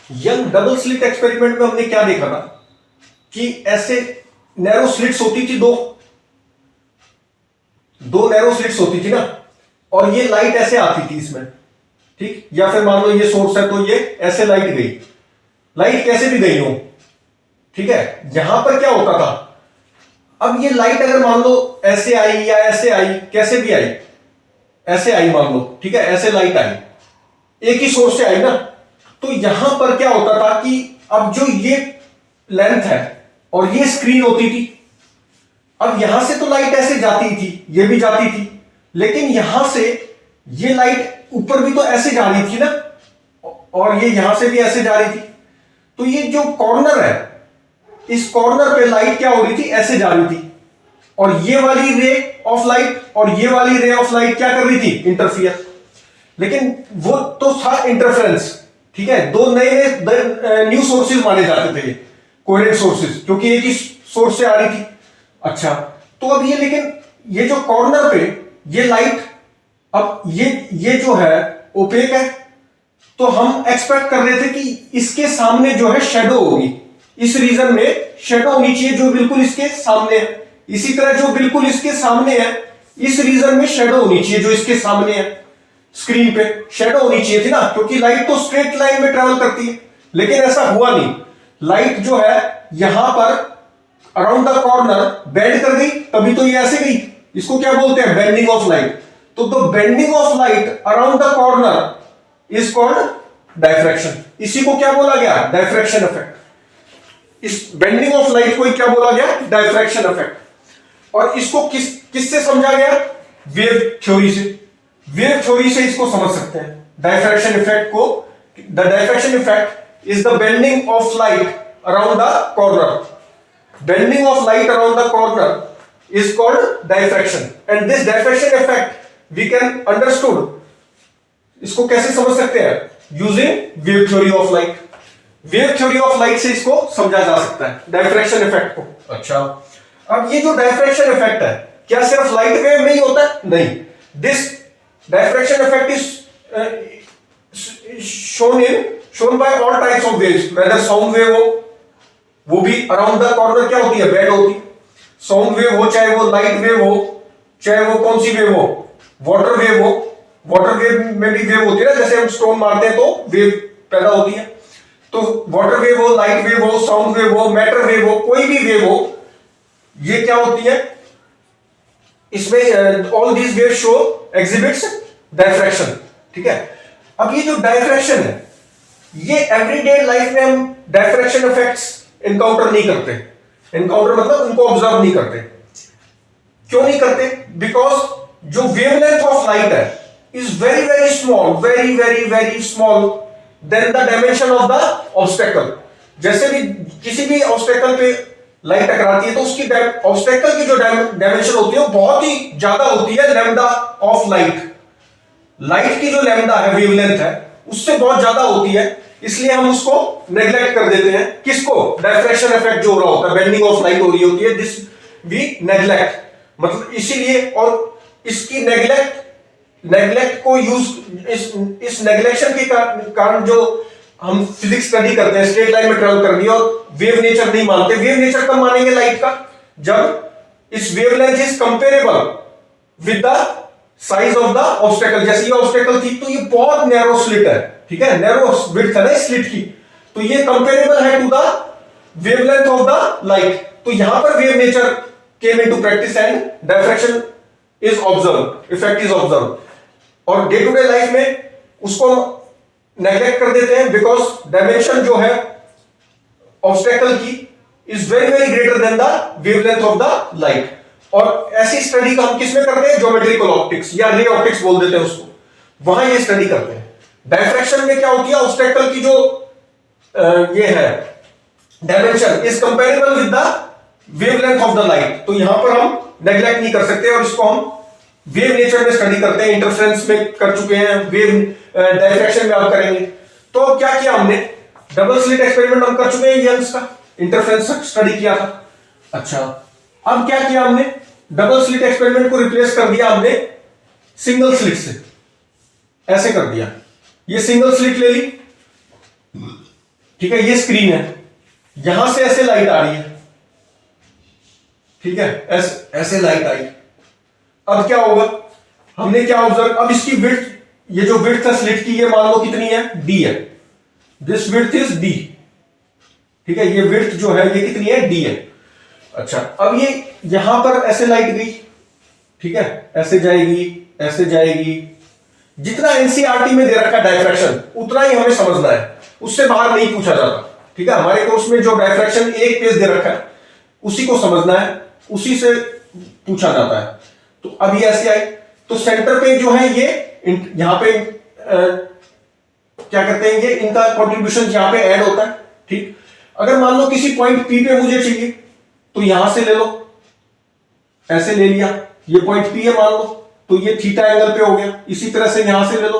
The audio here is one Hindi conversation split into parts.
यंग डबल स्लिट एक्सपेरिमेंट में हमने क्या देखा था कि ऐसे नैरो स्लिट्स होती थी, दो नैरो स्लिट्स होती थी ना, और ये लाइट ऐसे आती थी इसमें, ठीक। या फिर मान लो ये सोर्स है तो ये ऐसे लाइट गई, लाइट कैसे भी गई हो, ठीक है। यहां पर क्या होता था, अब ये लाइट अगर मान लो ऐसे आई या ऐसे आई, कैसे भी आई, ऐसे आई मान लो, ठीक है, ऐसे लाइट आई, एक ही सोर्स से आई ना, तो यहां पर क्या होता था कि अब जो ये लेंथ है और ये स्क्रीन होती थी, अब यहां से तो लाइट ऐसे जाती थी, ये भी जाती थी, लेकिन यहां से ये लाइट ऊपर भी तो ऐसे जा रही थी ना, और ये यहां से भी ऐसे जा रही थी। तो ये जो कॉर्नर है, इस कॉर्नर पे लाइट क्या हो रही थी, ऐसे जा रही थी, और ये वाली रे ऑफ लाइट और ये वाली रे ऑफ लाइट क्या कर रही थी, इंटरफियर। लेकिन वो तो था इंटरफेरेंस, ठीक है। दो नए न्यू सोर्सेज माने जाते थे, कोहेरेंट सोर्सेज, क्योंकि एक ही सोर्स से आ रही थी। अच्छा, तो अब ये, लेकिन ये जो कॉर्नर पे ये लाइट, अब ये जो है ओपेक है, तो हम एक्सपेक्ट कर रहे थे कि इसके सामने जो है शेडो होगी, इस रीजन में शेडो होनी चाहिए जो बिल्कुल इसके सामने है। इसी तरह जो बिल्कुल इसके सामने है, इस रीजन में शेडो होनी चाहिए जो इसके सामने है, स्क्रीन पे शेडो होनी चाहिए थी ना, क्योंकि लाइट तो स्ट्रेट लाइन में ट्रेवल करती है। लेकिन ऐसा हुआ नहीं, लाइट जो है यहां पर अराउंड द कॉर्नर बेंड कर गई, तभी तो ये ऐसे गई। इसको क्या बोलते हैं, बेंडिंग ऑफ लाइट। तो the bending of light around the corner is called diffraction. इसी को क्या बोला गया, डायफ्रैक्शन इफेक्ट। इस बेंडिंग ऑफ लाइट को क्या बोला गया, डायफ्रैक्शन इफेक्ट। और इसको किससे समझा गया, वेव थ्योरी से। वेव थ्योरी से इसको समझ सकते हैं डायफ्रैक्शन इफेक्ट को। The diffraction effect is the bending of light around the corner. Bending of light around the corner is called diffraction, and this diffraction effect we can understood, इसको कैसे समझ सकते हैं, using wave theory of light। wave theory of light से इसको समझा जा सकता है diffraction effect को। अच्छा, अब ये जो diffraction effect है, क्या सिर्फ लाइट वेव में ही होता है, नहीं। this diffraction effect is shown by all types of waves, whether sound wave हो, वो भी अराउंड द कॉर्नर क्या होती है, बेंड होती है। साउंड वेव हो, चाहे वो लाइट वेव हो, चाहे वो कौन सी वेव हो, वाटर वेव हो, वाटर वेव में भी वेव होती है ना, जैसे हम स्टोन मारते हैं तो वेव पैदा होती है। तो वाटर वेव हो, लाइट वेव हो, साउंड वेव हो, मैटर वेव हो, कोई भी वेव हो, ये क्या होती है, इसमें all these wave show exhibits diffraction, ठीक है। अब ये जो डायफ्रैक्शन है, ये एवरीडे लाइफ में हम डायफ्रैक्शन इफेक्ट्स इनकाउंटर नहीं करते। इनकाउंटर मतलब उनको ऑब्जर्व नहीं करते। क्यों नहीं करते, बिकॉज जो वेवलेंथ ऑफ लाइट है is very very small, very very very small then the dimension of the obstacle. जैसे भी किसी भी ऑब्स्टेकल पे लाइट टकराती है तो उसकी ऑब्स्टेकल की जो डायमेंशन होती है वो बहुत ही ज्यादा होती है लैम्डा ऑफ लाइट। लाइट की जो लैम्डा है, वेवलेंथ है, उससे बहुत ज्यादा होती है, इसलिए हम उसको नेग्लेक्ट कर देते हैं। किसको, डायफ्रैक्शन इफेक्ट जो हो रहा होता है, बेंडिंग ऑफ लाइट हो रही होती है, दिस वी नेग्लेक्ट। मतलब इसीलिए, और इसकी नेग्लेक्ट को यूज, इस नेग्लेक्शन के कारण जो हम फिजिक्स स्टडी करते हैं, स्ट्रेट लाइन में ट्रेवल कर रही है, और वेव नेचर नहीं मानते। वेव नेचर कब मानेंगे लाइट का, जब इस wavelength is comparable with the size of the obstacle. जैसे ये ऑब्स्टेकल थी तो ये बहुत नैरो स्लिट है, ठीक है, नैरो विड्थ है ना स्लिट की, तो ये कंपेरेबल है to the wavelength of the light. तो यहां पर wave nature came into practice and diffraction is observe, effect is observe. और डे टू डे लाइफ में उसको नेग्लेक्ट कर देते हैं, बिकॉज डायमेंशन जो है ऑब्स्टेकल की is very very greater than the wavelength of the light. और ऐसी स्टडी का हम किसमें करते हैं, ज्योमेट्रिकल ऑप्टिक्स या रे ऑप्टिक्स बोल देते हैं उसको, वहां ये स्टडी करते हैं। डायफ्रैक्शन में क्या होती है, ऑब्स्टेकल की जो ये है dimension is comparable with the wavelength of the light. तो यहां पर हम नेग्लेक्ट नहीं कर सकते, और इसको हम वेव नेचर में स्टडी करते हैं। इंटरफेरेंस में कर चुके हैं, वेव डायफ्रैक्शन में आप करेंगे। तो क्या किया हमने, डबल स्लिट एक्सपेरिमेंट हम कर चुके हैं, यंग्स का इंटरफेरेंस स्टडी किया था। अच्छा, अब क्या किया हमने, डबल स्लिट एक्सपेरिमेंट को रिप्लेस कर दिया हमने सिंगल स्लिट से। ऐसे कर दिया, ये सिंगल स्लिट ले ली, ठीक है, ये स्क्रीन है, यहां से ऐसे लाइट आ रही है, ठीक है, ऐसे लाइट आई। अब क्या होगा, हमने क्या ऑब्जर्व, अब इसकी विड्थ, ये जो विड्थ है स्लिट की, ये मान लो कितनी है, डी है, दिस विड्थ इज डी, ठीक है, ये विड्थ जो है ये कितनी है, डी है। अच्छा, अब ये यहां पर ऐसे लाइट गई, ठीक है, ऐसे जाएगी, ऐसे जाएगी, जितना एनसीईआरटी में दे रखा डायफ्रैक्शन उतना ही हमें समझना है, उससे बाहर नहीं पूछा जाता, ठीक है। हमारे कोर्स में जो डायफ्रैक्शन एक पेज दे रखा है उसी को समझना है, उसी से पूछा जाता है। तो अब ये ऐसे आई, तो सेंटर पे जो है ये यहां पे क्या कहते हैं, ये इनका कंट्रीब्यूशन यहां पे ऐड होता है, ठीक। अगर मान लो किसी पॉइंट पी पे मुझे चाहिए तो यहां से ले लो, ऐसे ले लिया, ये पॉइंट पी है मान लो, तो ये थीटा एंगल पे हो गया। इसी तरह से यहां से ले लो,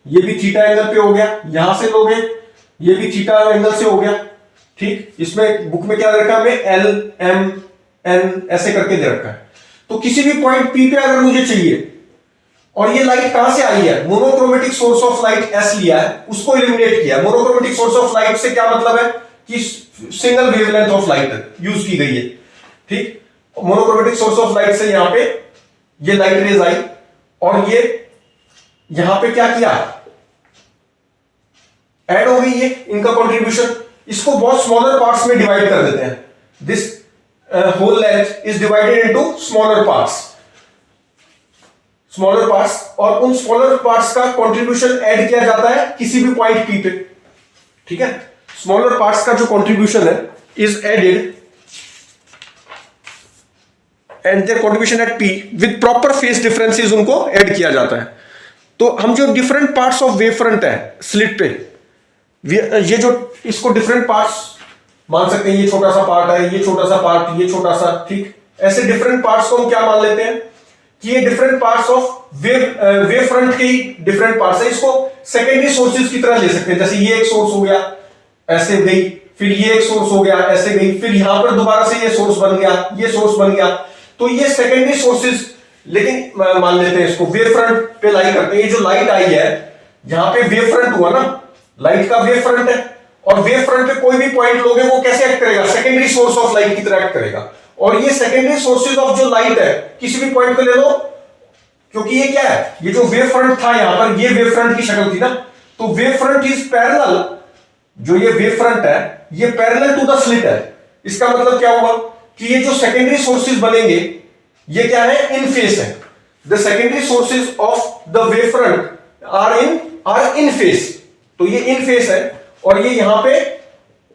ये भी थीटा एंगल पे हो गया, यहां से लोगे ये भी थीटा एंगल से हो गया, ठीक। इसमें बुक में क्या दे रखा है, हमें एल एम एन ऐसे करके दे रखा है। तो किसी भी पॉइंट पी पे अगर मुझे चाहिए, और ये लाइट कहां से आई है, monochromatic source of light S लिया है, उसको इल्यूमिनेट किया। मोनोक्रोमेटिक सोर्स ऑफ लाइट से क्या मतलब है कि single wavelength of light use की गई है, ठीक। मोनोक्रोमेटिक सोर्स ऑफ लाइट से यहां पे ये लाइट रेज आई, और ये यहां पे क्या किया, ऐड हो गई, ये इनका कंट्रीब्यूशन। इसको बहुत स्मॉलर पार्ट्स में डिवाइड कर देते हैं, this whole length is divided into smaller parts, और उन स्मॉलर पार्ट्स का कंट्रीब्यूशन ऐड किया जाता है किसी भी पॉइंट पी पे, ठीक है। स्मॉलर पार्ट्स का जो कंट्रीब्यूशन है is added and their contribution at P with proper phase differences, उनको ऐड किया जाता है। तो हम जो different parts of wave front है स्लिट पे, ये जो इसको डिफरेंट पार्ट्स मान सकते हैं, ये छोटा सा पार्ट है, ये छोटा सा पार्ट, ये छोटा सा, ठीक। ऐसे डिफरेंट पार्ट्स को हम क्या मान लेते हैं कि ये different parts of wave front के डिफरेंट पार्ट्स है। इसको सेकेंडरी सोर्सेज की तरह ले सकते हैं, जैसे ये एक सोर्स हो गया, ऐसे गई, फिर ये एक सोर्स हो गया, ऐसे गई, फिर यहां पर दोबारा से ये सोर्स बन गया, ये सोर्स बन गया, तो ये सेकेंडरी सोर्सेज। लेकिन मान लेते हैं इसको वेव फ्रंट पे लाई करते हैं। ये जो लाइट आई है, यहां पे वेव फ्रंट हुआ ना, लाइट का वेव फ्रंट है, और वेव फ्रंट पे कोई भी पॉइंट लोगे वो कैसे एक्ट करेगा, सेकेंडरी सोर्स ऑफ लाइट की तरह एक्ट करेगा। और ये सेकेंडरी सोर्सेज ऑफ जो लाइट है किसी भी पॉइंट पे ले लो, क्योंकि ये क्या है, ये जो वेव फ्रंट था यहां पर, ये वेव फ्रंट की शक्ल थी ना, तो वेव फ्रंट इज पैरेलल, जो ये वेव फ्रंट है ये पैरेलल टू द स्लिट है। इसका मतलब क्या हुआ कि ये जो सेकेंडरी सोर्सेज बनेंगे ये क्या है, इन फेस है। The secondary sources of the wave front are in phase, तो ये इन फेस है, और ये यहां पे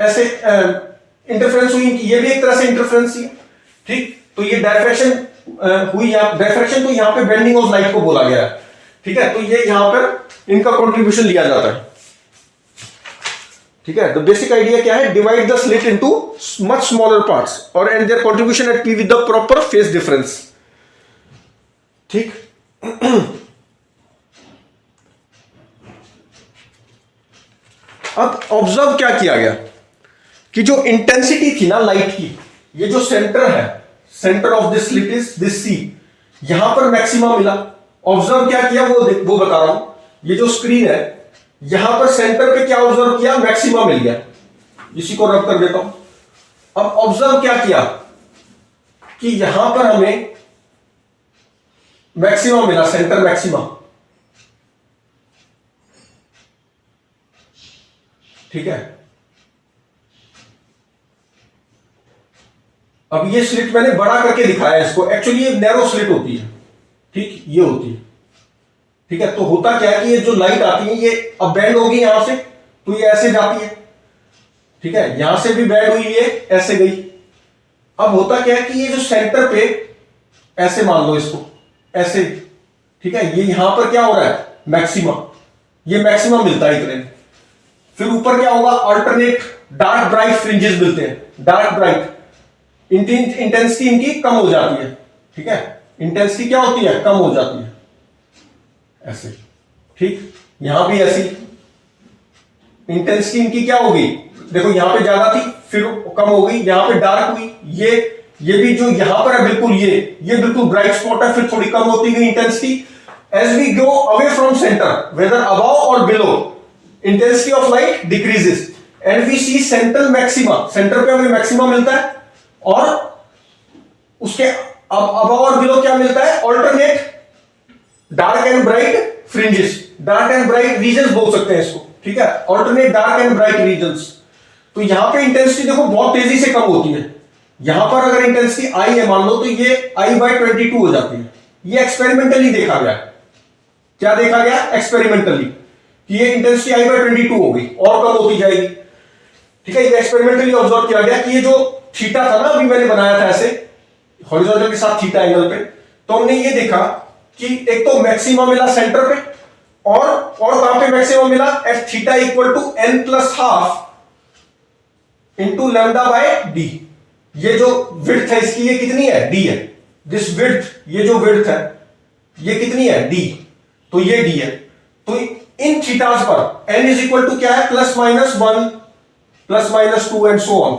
ऐसे इंटरफेरेंस हुई, ये भी एक तरह से इंटरफेरेंस ही, ठीक। तो ये डायफ्रैक्शन हुई, डायफ्रैक्शन तो यहां पे बेंडिंग ऑफ लाइट को बोला गया है, ठीक है। तो ये यहां पर इनका कंट्रीब्यूशन लिया जाता है, ठीक है। द बेसिक आइडिया क्या है, divide the slit into much smaller parts और and their contribution at P with the proper phase difference, ठीक। अब ऑब्जर्व क्या किया गया कि जो इंटेंसिटी थी ना लाइट की, ये जो सेंटर है, centre of this slit is this C, यहां पर मैक्सिमम मिला। ऑब्जर्व क्या किया वो बता रहा हूं। ये जो स्क्रीन है यहां पर सेंटर पे क्या ऑब्जर्व किया, मैक्सिमम मिल गया, इसी को रब कर देता हूं। अब ऑब्जर्व क्या किया कि यहां पर हमें मैक्सिमम मिला, सेंटर मैक्सिमम, ठीक है। अब ये स्लिट मैंने बड़ा करके दिखाया इसको, एक्चुअली ये नैरो स्लिट होती है, ठीक, ये होती है, ठीक है। तो होता क्या है कि ये जो लाइट आती है ये अब बैंड होगी यहां से, तो ये ऐसे जाती है, ठीक है, यहां से भी बैंड हुई, ये ऐसे गई। अब होता क्या है कि ये जो सेंटर पे ऐसे मान लो इसको, ऐसे, ठीक है, ये यहां पर क्या हो रहा है, मैक्सिमम, ये मैक्सिमम मिलता है इतने। फिर ऊपर क्या होगा, अल्टरनेट डार्क ब्राइट फ्रिंजेस मिलते हैं, डार्क ब्राइट, इंटेंसिटी इनकी कम हो जाती है, ठीक है, इंटेंसिटी क्या होती है, कम हो जाती है, ऐसे, ठीक। यहां भी ऐसी इंटेंसिटी इनकी क्या होगी, देखो यहां पे ज्यादा थी फिर कम हो गई, यहां पे डार्क हुई, ये भी जो यहां पर है बिल्कुल, ये बिल्कुल ब्राइट स्पॉट है, फिर थोड़ी कम होती गई intensity. As we go away from centre whether above और below, intensity of light decreases. And we see central maxima, centre पे हमें मैक्सिमा मिलता है और उसके अब और बिलो क्या मिलता है, alternate dark and bright fringes, dark and bright regions बोल सकते हैं इसको, ठीक है, alternate dark and bright regions. तो यहां पे इंटेंसिटी देखो बहुत तेजी से कम होती है, यहां पर अगर इंटेंसिटी आई है मान लो तो ये I/22 हो जाती है। ये एक्सपेरिमेंटली देखा गया, क्या देखा गया एक्सपेरिमेंटली, कि ये इंटेंसिटी I/22 हो गई और कम होती जाएगी, ठीक है। ये एक्सपेरिमेंटली ऑब्जर्व किया गया कि ये जो थीटा था ना, अभी मैंने बनाया था ऐसे हॉरिजॉन्टल के साथ थीटा एंगल पे, तो हमने ये देखा कि एक तो मैक्सिमा मिला सेंटर पे और कहां पे मैक्सिमा मिला, at theta equal to n plus half into lambda by D. ये जो विड्थ है इसकी, ये कितनी है, d है, दिस विड्थ, ये जो विड्थ है ये कितनी है, d, तो ये d है। तो इन थीटास पर n इज इक्वल टू क्या है, +-1 +-2 एंड सो ऑन।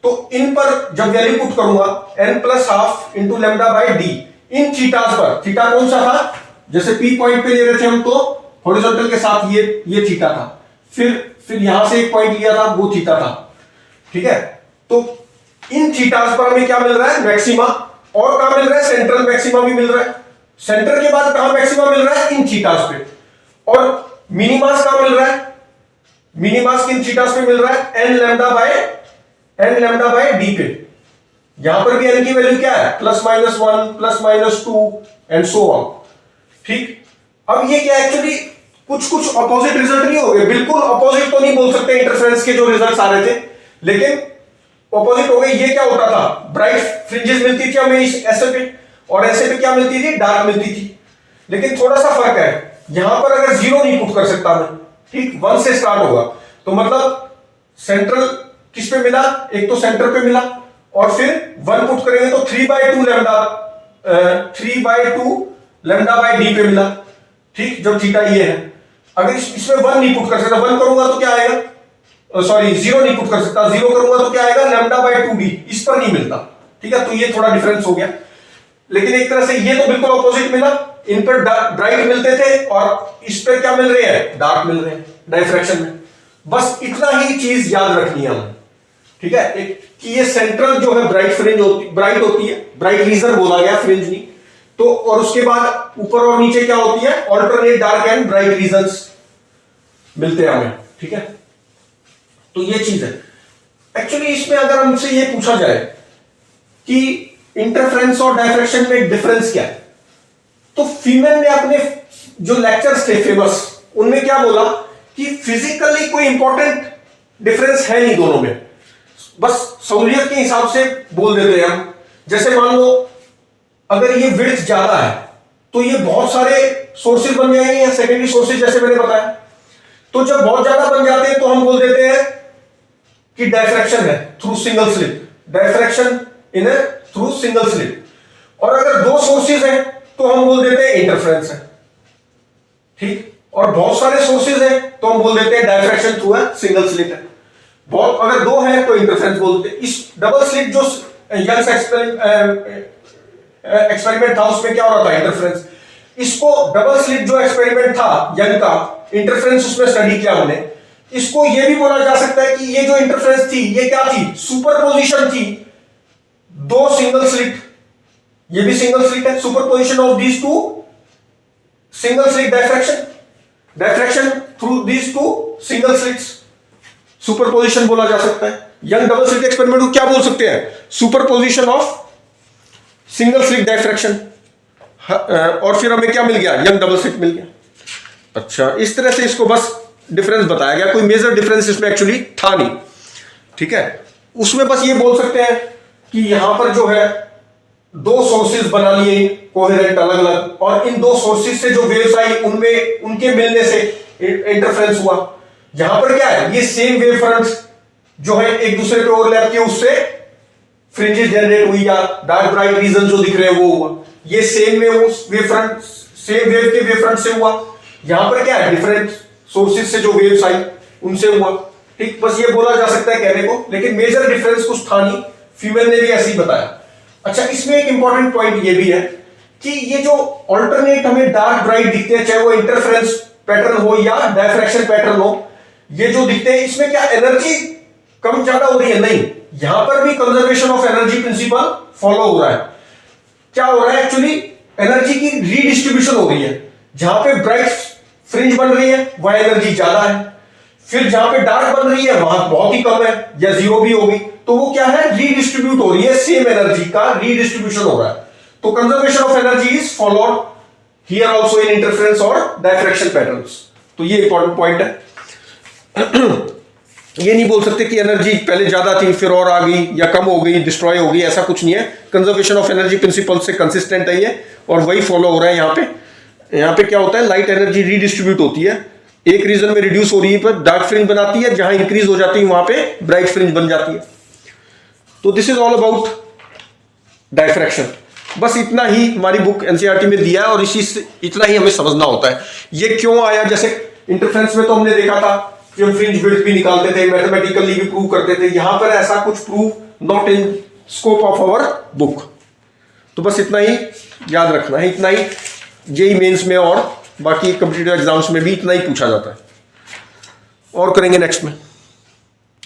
तो इन पर जब वैल्यू पुट करूंगा n plus half into lambda by D, इन थीटास पर, थीटा कौन सा था, जैसे P पॉइंट पे ले रहे थे हम तो हॉरिजॉन्टल के साथ ये थीटा था, फिर यहां से एक पॉइंट लिया था वो थीटा था, ठीक है। तो इन थीटास पर हमें क्या मिल रहा है, मैक्सिमा, और कहां मिल रहा है, सेंट्रल मैक्सिमा भी मिल रहा है। सेंटर के बाद कहां मैक्सिमा मिल रहा है, इन थीटास पे, और मिनिमास कहां मिल रहा है, मिनिमास किन थीटास पे मिल रहा है, n लैम्डा बाय डी पे। यहां पर भी n की वैल्यू क्या है, +-1 +-2 एंड सो ऑन, ठीक। अब ये क्या एक्चुअली कुछ अपोजिट रिजल्ट नहीं हो गए, बिल्कुल अपोजिट तो नहीं बोल सकते इंटरफेरेंस के जो रिजल्ट्स आ रहे थे, लेकिन अपोजिट हो गए। ये क्या होता था, ब्राइट फ्रिंजेस मिलती थी हमें इस ऐसे पे, और ऐसे पे क्या मिलती थी, डार्क मिलती थी। लेकिन थोड़ा सा फर्क है, यहां पर अगर 0 नहीं पुट कर सकता मैं, ठीक, 1 से स्टार्ट होगा, तो मतलब सेंट्रल किस पे मिला, एक तो सेंटर पे मिला, और फिर 1 पुट करेंगे तो 3/2 लैम्डा बाय डी पे मिला, ठीक, जब थीटा ये है। अगर इसमें 1 नहीं पुट कर सकता, 1 करूंगा तो क्या आएगा, सॉरी 0 नहीं पुट कर सकता, 0 करूंगा तो क्या आएगा, लैम्डा बाय 2b, इस पर नहीं मिलता, ठीक है। तो ये थोड़ा डिफरेंस हो गया, लेकिन एक तरह से ये तो बिल्कुल ऑपोजिट मिला, इन पर ब्राइट मिलते थे और इस पर क्या मिल रहे हैं, डार्क मिल रहे हैं डायफ्रैक्शन में। बस इतना ही चीज याद रखनी है हमें, ठीक है, एक कि ये सेंट्रल जो है ब्राइट फ्रिंज ब्राइट होती है, ब्राइट रीजन बोला गया, फ्रिंज नहीं तो, और उसके बाद ऊपर और नीचे क्या होती है, alternate dark and bright regions मिलते हैं हमें, ठीक है। तो ये चीज है एक्चुअली। इसमें अगर हमसे ये पूछा जाए कि इंटरफेरेंस और डायफ्रैक्शन में डिफरेंस क्या है, तो फीमेल ने अपने जो लेक्चर्स थे फेमस, उनमें क्या बोला कि फिजिकली कोई इंपॉर्टेंट डिफरेंस है नहीं दोनों में, बस सहूलियत के हिसाब से बोल देते हैं हम। जैसे मान लो अगर ये विड्थ ज्यादा है तो ये बहुत सारे सोर्सेज बन जाएंगे, सेकेंडरी सोर्सेज जैसे मैंने बताया। तो जब बहुत ज्यादा बन जाते हैं तो हम बोल देते हैं कि डायफ्रैक्शन है through single slit, diffraction in A through single slit. और अगर 2 सोर्सेज हैं तो हम बोल देते हैं इंटरफेरेंस है, ठीक। और बहुत सारे सोर्सेज हैं तो हम बोल देते हैं diffraction through a single slit है। बहुत अगर 2 हैं तो इंटरफेरेंस बोलते हैं। इस डबल स्लिट जो यंग्स एक्सपेरिमेंट था उसमें क्या हो रहा था, इंटरफेरेंस। इसको डबल स्लिट जो एक्सपेरिमेंट था यंग का, इंटरफेरेंस उसमें स्टडी किया हमने। इसको यह भी बोला जा सकता है कि ये जो इंटरफेरेंस थी ये क्या थी, सुपरपोजिशन थी 2 सिंगल स्लिट, ये भी सिंगल स्लिट है, superposition of these 2 single slit diffraction through these 2 single slits, superposition बोला जा सकता है। यंग डबल स्लिट एक्सपेरिमेंट को क्या बोल सकते हैं, superposition of single slit diffraction. और फिर हमें क्या मिल गया, यंग डबल स्लिट मिल गया। अच्छा, इस तरह से इसको बस डिफरेंस बताया गया, कोई मेजर डिफरेंस इसमें एक्चुअली था नहीं, ठीक है। उसमें बस ये बोल सकते हैं कि यहां पर जो है 2 सोर्सेज बना लिए कोहेरेंट अलग अलग, और इन 2 सोर्सेज से जो वेव्स आई उनमें उनके मिलने से इंटरफेरेंस हुआ। यहां पर क्या है, ये सेम वेव फ्रंट्स जो है एक दूसरे पे ओवरलैप किए, उससे फ्रिंजेस जनरेट हुई या डार्क ब्राइट रीजन जो दिख रहे हैं वो हुआ। ये same wave front, same wave के वेव फ्रंट से हुआ। यहां पर क्या है, डिफरेंट सोर्सेज से जो वेव्स आई उनसे हुआ, ठीक। बस ये बोला जा सकता है कहने को, लेकिन मेजर डिफरेंस कुछ था नहीं, फीमेल ने भी ऐसे ही बताया। अच्छा, इसमें एक इंपॉर्टेंट पॉइंट ये भी है कि ये जो ऑल्टरनेट हमें डार्क ब्राइट दिखते हैं, चाहे वो इंटरफेरेंस पैटर्न हो या डायफ्रैक्शन पैटर्न हो, ये जो दिखते हैं इसमें क्या एनर्जी कम ज्यादा हो रही है? नहीं, यहां पर भी conservation of energy principle follow हो रहा है। क्या हो रहा है एक्चुअली? एनर्जी की रीडिस्ट्रीब्यूशन हो रही है। जहां पे ब्राइट फ्रिंज बन रही है वहां एनर्जी ज्यादा है, फिर जहां पे डार्क बन रही है वहां बहुत ही कम है या जीरो भी होगी। तो वो क्या है? रीडिस्ट्रीब्यूट हो रही है, सेम एनर्जी का रीडिस्ट्रीब्यूशन हो रहा है। तो conservation of energy is followed here also in interference और डायफ्रैक्शन पैटर्न्स। तो ये इंपॉर्टेंट पॉइंट है। ये नहीं बोल सकते कि एनर्जी पहले ज्यादा थी फिर और आ गई या कम हो गई, डिस्ट्रॉय हो गई, ऐसा कुछ नहीं है। कंजर्वेशन ऑफ एनर्जी प्रिंसिपल से कंसिस्टेंट है ये और वही फॉलो हो रहा है यहाँ पे। यहाँ पे क्या होता है? लाइट एनर्जी रीडिस्ट्रीब्यूट होती है, एक रीजन में रिड्यूस हो रही है पर डार्क फ्रिंज बनाती है, जहां इंक्रीज हो जाती है वहां पे ब्राइट फ्रिंज बन जाती है। तो this is all about diffraction. बस इतना ही हमारी बुक एनसीईआरटी में दिया है और इसी से इतना ही हमें समझना होता है। ये क्यों आया? जैसे इंटरफेरेंस में तो हमने देखा था कि हम फ्रिंज विड्थ भी निकालते थे, मैथमेटिकली भी प्रूव करते थे। यहां पर ऐसा कुछ prove not in scope of our book. तो बस इतना ही याद रखना है, इतना ही जेईई मेंस में और बाकी कॉम्पिटिटिव एग्जाम्स में भी इतना ही पूछा जाता है। और करेंगे नेक्स्ट में।